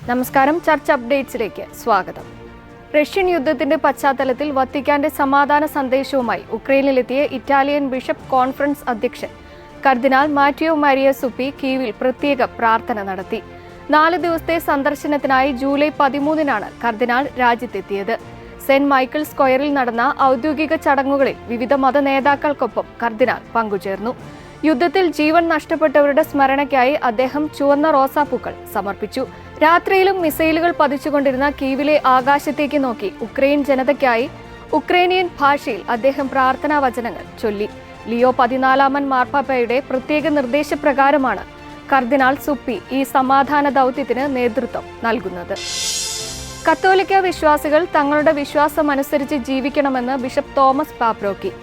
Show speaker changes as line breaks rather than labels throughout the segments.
നമസ്കാരം. ചർച്ച അപ്ഡേറ്റ്സിലേക്ക് സ്വാഗതം. റഷ്യൻ യുദ്ധത്തിന്റെ പശ്ചാത്തലത്തിൽ വത്തിക്കാന്റെ സമാധാന സന്ദേശവുമായി ഉക്രൈനിലെത്തിയ ഇറ്റാലിയൻ ബിഷപ്പ് കോൺഫറൻസ് അധ്യക്ഷൻ കർദിനാൾ മാറ്റിയോ മാരിയ സുപ്പി കീവിൽ പ്രത്യേക പ്രാർത്ഥന നടത്തി. 4 ദിവസത്തെ സന്ദർശനത്തിനായി ജൂലൈ 13-നാണ് കർദിനാൾ രാജ്യത്തെത്തിയത്. സെന്റ് മൈക്കിൾ സ്ക്വയറിൽ നടന്ന ഔദ്യോഗിക ചടങ്ങുകളിൽ വിവിധ മത നേതാക്കൾക്കൊപ്പം കർദിനാൾ പങ്കുചേർന്നു. യുദ്ധത്തിൽ ജീവൻ നഷ്ടപ്പെട്ടവരുടെ സ്മരണയ്ക്കായി അദ്ദേഹം ചുവന്ന റോസാപ്പൂക്കൾ സമർപ്പിച്ചു. രാത്രിയിലും മിസൈലുകൾ പതിച്ചുകൊണ്ടിരുന്ന കീവിലെ ആകാശത്തേക്ക് നോക്കി ഉക്രൈൻ ജനതയ്ക്കായി ഉക്രൈനിയൻ ഭാഷയിൽ അദ്ദേഹം പ്രാർത്ഥനാ വചനങ്ങൾ ചൊല്ലി. ലിയോ 14 മാർപ്പാപ്പയുടെ പ്രത്യേക നിർദ്ദേശപ്രകാരമാണ് കർദിനാൾ സുപ്പി ഈ സമാധാന ദൗത്യത്തിന് നേതൃത്വം നൽകുന്നത്. കത്തോലിക്ക വിശ്വാസികൾ തങ്ങളുടെ വിശ്വാസമനുസരിച്ച് ജീവിക്കണമെന്ന് ബിഷപ്പ് തോമസ് പാപ്രോക്കി.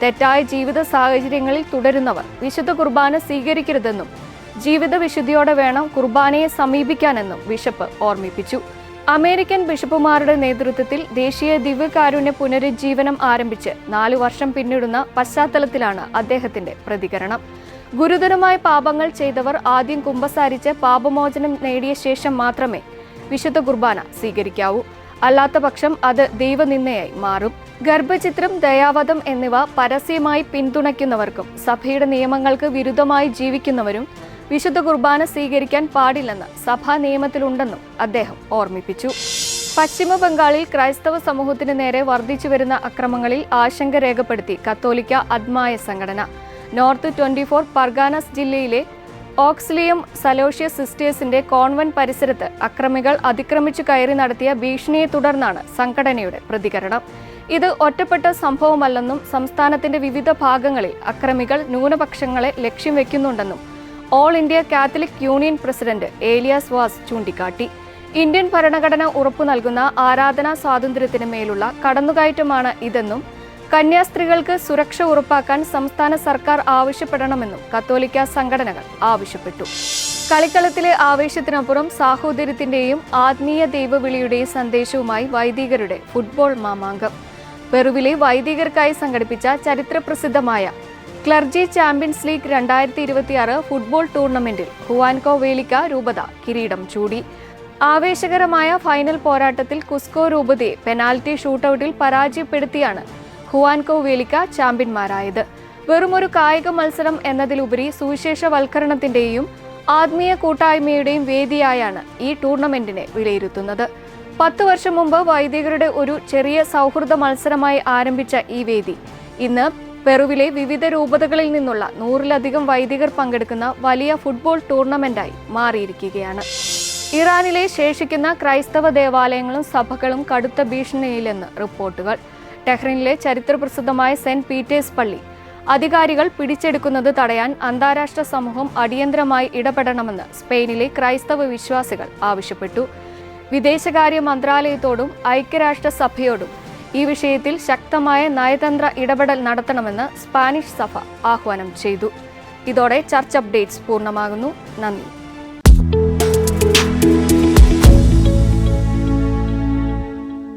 തെറ്റായ ജീവിത സാഹചര്യങ്ങളിൽ തുടരുന്നവർ വിശുദ്ധ കുർബാന സ്വീകരിക്കരുതെന്നും ജീവിത വിശുദ്ധിയോടെ വേണം കുർബാനയെ സമീപിക്കാനെന്നും ബിഷപ്പ് ഓർമ്മിപ്പിച്ചു. അമേരിക്കൻ ബിഷപ്പുമാരുടെ നേതൃത്വത്തിൽ ദേശീയ ദിവ്യകാരുണ്യ പുനരുജ്ജീവനം ആരംഭിച്ച് 4 വർഷം പിന്നിടുന്ന പശ്ചാത്തലത്തിലാണ് അദ്ദേഹത്തിന്റെ പ്രതികരണം. ഗുരുതരമായ പാപങ്ങൾ ചെയ്തവർ ആദ്യം കുമ്പസാരിച്ച് പാപമോചനം നേടിയ ശേഷം മാത്രമേ വിശുദ്ധ കുർബാന സ്വീകരിക്കാവൂ. അല്ലാത്ത പക്ഷം അത് ദൈവനിന്ദയായി മാറും. ഗർഭചിത്രം, ദയാവധം എന്നിവ പരസ്യമായി പിന്തുണയ്ക്കുന്നവർക്കും സഭയുടെ നിയമങ്ങൾക്ക് വിരുദ്ധമായി ജീവിക്കുന്നവരും വിശുദ്ധ കുർബാന സ്വീകരിക്കാൻ പാടില്ലെന്ന് സഭാ നിയമത്തിലുണ്ടെന്നും അദ്ദേഹം ഓർമ്മിപ്പിച്ചു. പശ്ചിമ ബംഗാളിൽ ക്രൈസ്തവ സമൂഹത്തിന് നേരെ വർദ്ധിച്ചുവരുന്ന അക്രമങ്ങളിൽ ആശങ്ക രേഖപ്പെടുത്തി കത്തോലിക്ക അദ്മായ സംഘടന. നോർത്ത് 24 പർഗാനസ് ജില്ലയിലെ ഓക്സ്ലിയം സലോഷ്യസ് സിസ്റ്റേഴ്സിന്റെ കോൺവെന്റ് പരിസരത്ത് അക്രമികൾ അതിക്രമിച്ചു കയറി നടത്തിയ ഭീഷണിയെ തുടർന്നാണ് സംഘടനയുടെ പ്രതികരണം. ഇത് ഒറ്റപ്പെട്ട സംഭവമല്ലെന്നും സംസ്ഥാനത്തിന്റെ വിവിധ ഭാഗങ്ങളിൽ അക്രമികൾ ന്യൂനപക്ഷങ്ങളെ ലക്ഷ്യം വെക്കുന്നുണ്ടെന്നും all India Catholic union president Elias Vas ചൂണ്ടിക്കാട്ടി. ഇന്ത്യൻ ഭരണഘടന ഉറപ്പു നൽകുന്ന ആരാധനാ സ്വാതന്ത്ര്യത്തിന് മേലുള്ള കടന്നുകയറ്റമാണ് ഇതെന്നും കന്യാസ്ത്രീകൾക്ക് സുരക്ഷ ഉറപ്പാക്കാൻ സംസ്ഥാന സർക്കാർ ആവശ്യപ്പെടണമെന്നും കത്തോലിക്ക സംഘടനകൾ ആവശ്യപ്പെട്ടു. കളിക്കളത്തിലെ ആവേശത്തിനപ്പുറം സാഹോദര്യത്തിന്റെയും ആത്മീയ ദൈവവിളിയുടെയും സന്ദേശവുമായി വൈദികരുടെ ഫുട്ബോൾ മാമാങ്കം. പെറുവിലെ വൈദികർക്കായി സംഘടിപ്പിച്ച ചരിത്രപ്രസിദ്ധമായ ക്ലർജി ചാമ്പ്യൻസ് ലീഗ് 2026 ഫുട്ബോൾ ടൂർണമെന്റിൽ ഹുവാൻകോ വേലിക്ക രൂപത കിരീടം ചൂടി. ആവേശകരമായ ഫൈനൽ പോരാട്ടത്തിൽ കുസ്കോ രൂപതയെ പെനാൽറ്റി ഷൂട്ടൌട്ടിൽ പരാജയപ്പെടുത്തിയാണ് ഹുവാൻകോ വേലിക്ക ചാമ്പ്യന്മാരായത്. വെറുമൊരു കായിക മത്സരം എന്നതിലുപരി സുവിശേഷവൽക്കരണത്തിന്റെയും ആത്മീയ കൂട്ടായ്മയുടെയും വേദിയായാണ് ഈ ടൂർണമെന്റിനെ വിലയിരുത്തുന്നത്. 10 വർഷം മുമ്പ് വൈദികരുടെ ഒരു ചെറിയ സൗഹൃദ മത്സരമായി ആരംഭിച്ച ഈ വേദി ഇന്ന് പെറുവിലെ വിവിധ രൂപതകളിൽ നിന്നുള്ള 100-ലധികം വൈദികർ പങ്കെടുക്കുന്ന വലിയ ഫുട്ബോൾ ടൂർണമെന്റായി മാറിയിരിക്കുകയാണ്. ഇറാനിലെ ശേഷിക്കുന്ന ക്രൈസ്തവ ദേവാലയങ്ങളും സഭകളും കടുത്ത ഭീഷണിയിലെന്ന് റിപ്പോർട്ടുകൾ. ടെഹ്റാനിലെ ചരിത്രപ്രസിദ്ധമായ സെന്റ് പീറ്റേഴ്സ് പള്ളി അധികാരികൾ പിടിച്ചെടുക്കുന്നത് തടയാൻ അന്താരാഷ്ട്ര സമൂഹം അടിയന്തരമായി ഇടപെടണമെന്ന് സ്പെയിനിലെ ക്രൈസ്തവ വിശ്വാസികൾ ആവശ്യപ്പെട്ടു. വിദേശകാര്യ മന്ത്രാലയത്തോടും ഐക്യരാഷ്ട്രസഭയോടും ഈ വിഷയത്തിൽ ശക്തമായ നയതന്ത്ര ഇടപെടൽ നടത്തണമെന്ന് സ്പാനിഷ് സഭ ആഹ്വാനം ചെയ്തു. ഇതോടെ ചർച്ച അപ്ഡേറ്റ്സ് പൂർണ്ണമാകുന്നു. നന്ദി.